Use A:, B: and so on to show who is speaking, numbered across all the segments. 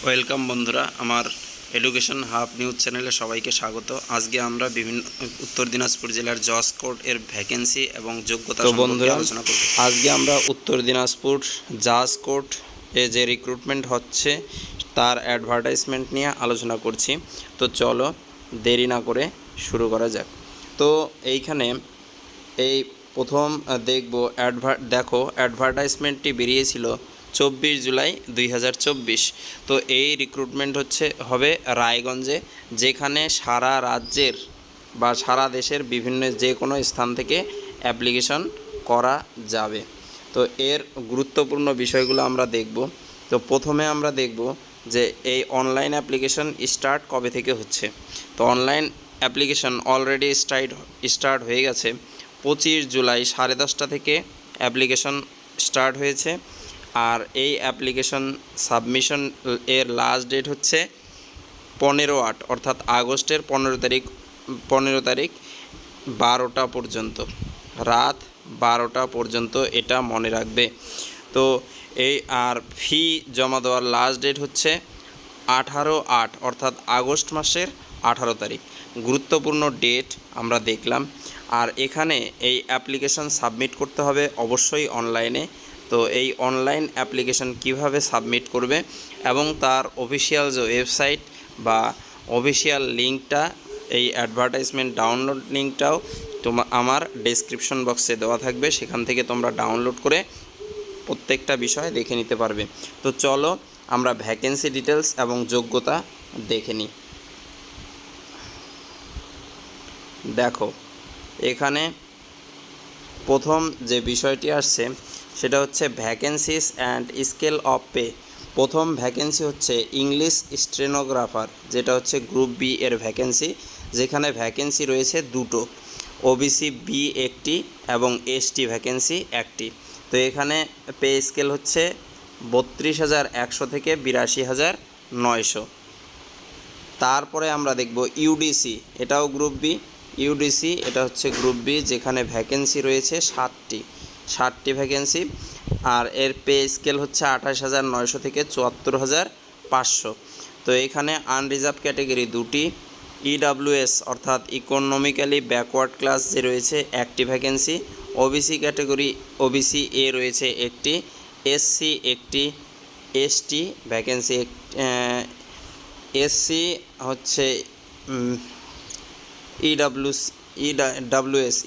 A: Welcome বন্ধুরা, আমার education hub news চ্যানেলে সবাইকে স্বাগত। আজকে আমরা বিভিন্ন উত্তর দিনাজপুর জেলার জজ কোর্ট এর ভ্যাকেন্সি এবং যোগ্যতা সম্পর্কে আলোচনা করব। আজকে আমরা উত্তর দিনাজপুর জজ কোর্ট এ যে রিক্রুটমেন্ট হচ্ছে তার অ্যাডভার্টাইজমেন্ট নিয়ে আলোচনা করছি। তো চলো দেরি না করে শুরু করা যাক। তো এইখানে এই প্রথম দেখব দেখো অ্যাডভার্টাইজমেন্টটি বেরিয়েছিল 24 জুলাই 2024। তো এই রিক্রুটমেন্ট হবে রায়গঞ্জে, যেখানে সারা রাজ্যের বা সারা দেশের বিভিন্ন যে কোনো স্থান থেকে অ্যাপ্লিকেশন করা যাবে। তো এর গুরুত্বপূর্ণ বিষয়গুলো আমরা দেখব। তো প্রথমে আমরা দেখব যে এই অনলাইন অ্যাপ্লিকেশন স্টার্ট কবে থেকে হচ্ছে। তো অনলাইন অ্যাপ্লিকেশন অলরেডি স্টার্ট হয়ে গেছে 25 জুলাই 10:30 থেকে অ্যাপ্লিকেশন স্টার্ট হয়েছে। আর এই অ্যাপ্লিকেশন সাবমিশন এর লাস্ট ডেট হচ্ছে 15/8 অর্থাৎ আগস্টের 15 তারিখ 12টা পর্যন্ত, রাত 12টা পর্যন্ত, এটা মনে রাখবে। তো এই আর ফি জমা দেওয়ার লাস্ট ডেট হচ্ছে 18/8 অর্থাৎ আগস্ট মাসের 18 তারিখ। গুরুত্বপূর্ণ ডেট আমরা দেখলাম। আর এখানে এই অ্যাপ্লিকেশন সাবমিট করতে হবে অবশ্যই অনলাইনে। তো এই অনলাইন অ্যাপ্লিকেশন কিভাবে সাবমিট করবে এবং তার অফিসিয়াল যে ওয়েবসাইট বা অফিসিয়াল লিঙ্কটা, এই অ্যাডভার্টাইজমেন্ট ডাউনলোড লিঙ্কটাও আমার ডেসক্রিপশন বক্সে দেওয়া থাকবে, সেখান থেকে তোমরা ডাউনলোড করে প্রত্যেকটা বিষয় দেখে নিতে পারবে। তো চলো আমরা ভ্যাকেন্সি ডিটেলস এবং যোগ্যতা দেখে নিই। দেখো এখানে প্রথম যে বিষয়টি আসছে সেটা হচ্ছে vacancies and scale of pay. প্রথম ভ্যাকেন্সি হচ্ছে ইংলিশ স্টেনোগ্রাফার, যেটা হচ্ছে গ্রুপ বি এর ভ্যাকেন্সি, যেখানে ভ্যাকেন্সি রয়েছে দুটো, ওবিসি বি একটি এবং এসটি ভ্যাকেন্সি একটি। তো এখানে পে স্কেল হচ্ছে 32,100 থেকে 82,900। তারপরে আমরা দেখব ইউডিসি, এটাও গ্রুপ বি। ইউডিসি এটা হচ্ছে গ্রুপ বি, যেখানে ভ্যাকেন্সি রয়েছে 60টি ভ্যাকেন্সি। আর এর পে স্কেল হচ্ছে 28,900 থেকে 74,500। তো এখানে আনরিজার্ভ ক্যাটেগরি দুটি, ইডাব্লিউএস অর্থাৎ ইকোনমিক্যালি ব্যাকওয়ার্ড ক্লাস যে রয়েছে একটি vacancy, OBC category OBC A রয়েছে একটি, এসসি একটি, এসটি ভ্যাকেন্সি এসসি হচ্ছে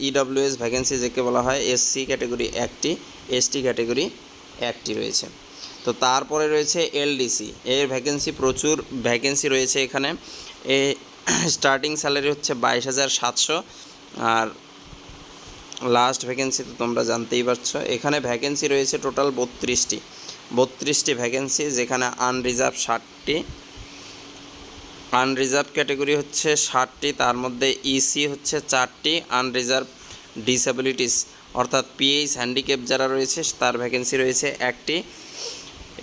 A: ইডাব্লিউএস ভ্যাকেন্সি যাকে বলা হয়, এসসি ক্যাটেগরি একটি, এসটি ক্যাটেগরি একটি রয়েছে। তো তারপরে রয়েছে এলডিসি, এর ভ্যাকেন্সি প্রচুর ভ্যাকেন্সি রয়েছে এখানে। স্টার্টিং স্যালারি হচ্ছে 22,700। আর লাস্ট ভ্যাকেন্সি তো তোমরা জানতেই পারছো। এখানে ভ্যাকেন্সি রয়েছে টোটাল 32টি ভ্যাকেন্সি, যেখানে আনরিজার্ভ 60টি, আনরিজার্ভ ক্যাটেগরি হচ্ছে 60টি, তার মধ্যে ইসি হচ্ছে 4টি, আনরিজার্ভ ডিসেবিলিটিস অর্থাৎ পিএইচ হ্যান্ডিক্যাপ যারা রয়েছে তার ভ্যাকেন্সি রয়েছে একটি।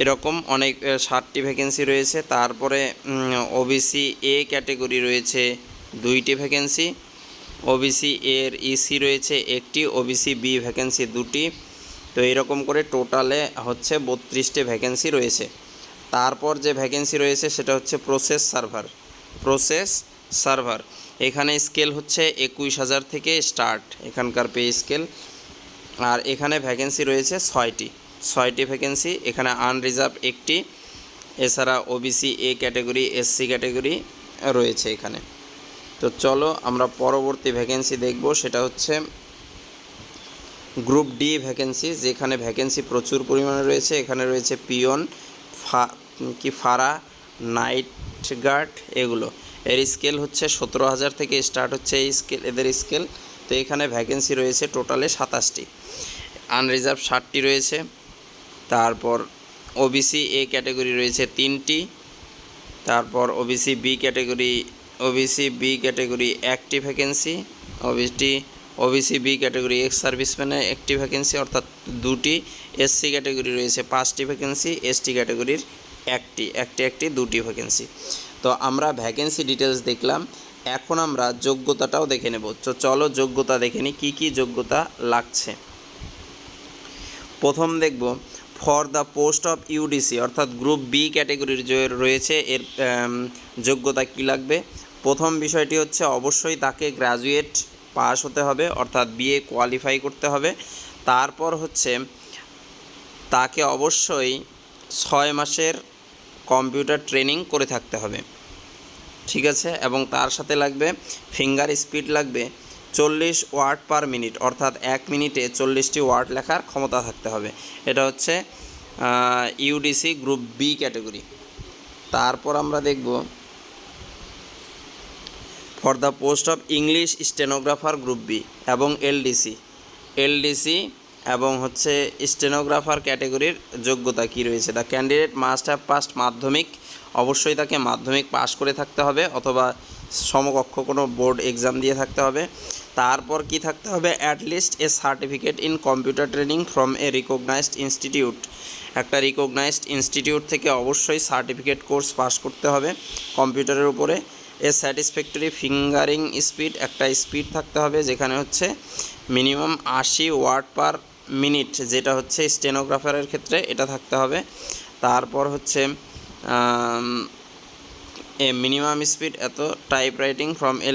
A: এরকম অনেক 60টি ভ্যাকেন্সি রয়েছে। তারপরে ওবিসি এ ক্যাটেগরি রয়েছে 2টি ভ্যাকেন্সি, ওবিসি এর ইসি রয়েছে একটি, ওবিসি বি ভ্যাকেন্সি 2টি। তো এরকম করে টোটালে হচ্ছে 32টি ভ্যাকেন্সি রয়েছে। তারপর যে ভ্যাকেন্সি রয়েছে সেটা হচ্ছে প্রসেস সার্ভার। এখানে স্কেল হচ্ছে 21,000 থেকে স্টার্ট এখানকার পে স্কেল। আর এখানে ভ্যাকেন্সি রয়েছে 6টি ভ্যাকেন্সি, এখানে আনরিজার্ভ একটি, এছাড়া OBC A category SC category রয়েছে এখানে। তো চলো আমরা পরবর্তী ভ্যাকেন্সি দেখব, সেটা হচ্ছে গ্রুপ ডি ভ্যাকেন্সি, যেখানে ভ্যাকেন্সি প্রচুর পরিমাণে রয়েছে। এখানে রয়েছে পিয়ন, ফারা, নাইট গার্ড, এগুলো। এর স্কেল হচ্ছে 17,000 থেকে স্টার্ট হচ্ছে এদের স্কেল। তো এখানে ভ্যাকেন্সি রয়েছে টোটালে 27টি, আনরিজার্ভ 60টি রয়েছে। তারপর ওবিসি এ ক্যাটেগরি রয়েছে 3টি, তারপর ওবিসি বি ক্যাটেগরি একটি vacancy, OBC B category ex সার্ভিসম্যানের একটি ভ্যাকেন্সি অর্থাৎ 2টি, এসসি ক্যাটেগরি রয়েছে 5টি ভ্যাকেন্সি, এসটি ক্যাটেগরির একটি 2টি ভ্যাকেন্সি। তো আমরা ভ্যাকেন্সি ডিটেলস দেখলাম, এখন আমরা যোগ্যতাটাও দেখে নেব। তো চলো যোগ্যতা দেখে নিই কী কী যোগ্যতা লাগছে। প্রথম দেখব for the post of UDC অর্থাৎ গ্রুপ বি ক্যাটাগরির যে রয়েছে এর যোগ্যতা কী লাগবে। প্রথম বিষয়টি হচ্ছে অবশ্যই তাকে গ্র্যাজুয়েট পাস হতে হবে, অর্থাৎ বিএ কোয়ালিফাই করতে হবে। তারপর হচ্ছে তাকে অবশ্যই 6 মাসের কম্পিউটার ট্রেনিং করে থাকতে হবে, ঠিক আছে। এবং তার সাথে লাগবে ফিঙ্গার স্পিড লাগবে 40 ওয়ার্ড পার মিনিট, অর্থাৎ 1 মিনিটে 40টি ওয়ার্ড লেখার ক্ষমতা থাকতে হবে। এটা হচ্ছে ইউডিসি গ্রুপ বি ক্যাটাগরি। তারপর আমরা দেখব for the post of English stenographer group B এবং এলডিসি এবং হচ্ছে স্টেনোগ্রাফার ক্যাটাগরির যোগ্যতা কি রয়েছে। The candidate must have passed Madhyamik, অবশ্যই তাকে মাধ্যমিক পাস করে থাকতে হবে অথবা সমকক্ষ কোনো বোর্ড এক্সাম দিয়ে থাকতে হবে। তারপর কি থাকতে হবে, at least a certificate in computer training from a recognized institute, একটা রিকগনাইজড ইনস্টিটিউট থেকে অবশ্যই সার্টিফিকেট কোর্স পাস করতে হবে কম্পিউটারের উপরে। এ স্যাটিসফ্যাক্টরি ফিঙ্গারিং স্পিড, একটা স্পিড থাকতে হবে যেখানে হচ্ছে মিনিমাম 80 ওয়ার্ড পার মিনিট, যেটা হচ্ছে স্টেনোগ্রাফারের ক্ষেত্রে এটা থাকতে হবে। তারপর হচ্ছে এ মিনিমাম স্পিড এত টাইপ রাইটিং ফ্রম এ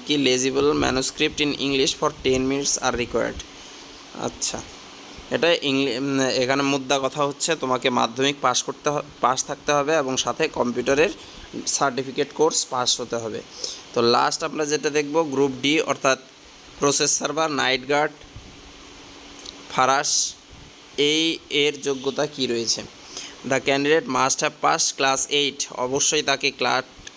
A: কি লেজিবল manuscript in English for 10 minutes R required. আচ্ছা, এটা এখানে মুদ্রা কথা হচ্ছে তোমাকে মাধ্যমিক পাস থাকতে হবে এবং সাথে কম্পিউটারের সার্টিফিকেট কোর্স পাস হতে হবে। তো লাস্ট আমরা যেটা দেখব গ্রুপ ডি অর্থাৎ প্রসেসর বা নাইট গার্ড ফারাস, এর যোগ্যতা কি রয়েছে। The candidate must have pass class 8, অবশ্যই তাকে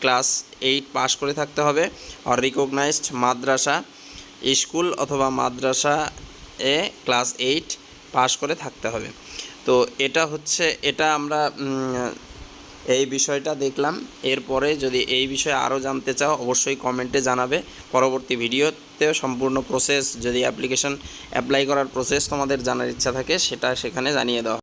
A: ক্লাস 8 পাস করে থাকতে হবে। আর রিকগনাইজড মাদ্রাসা স্কুল অথবা মাদ্রাসা এ ক্লাস 8 পাস করে থাকতে হবে। তো এটা আমরা এই বিষয়টা দেখলাম। এরপরে যদি এই বিষয়ে আরও জানতে চাও অবশ্যই কমেন্টে জানাবে। পরবর্তী ভিডিওতে সম্পূর্ণ প্রসেস, যদি অ্যাপ্লিকেশন অ্যাপ্লাই করার প্রসেস তোমাদের জানার ইচ্ছা থাকে সেটা সেখানে জানিয়ে দেওয়া।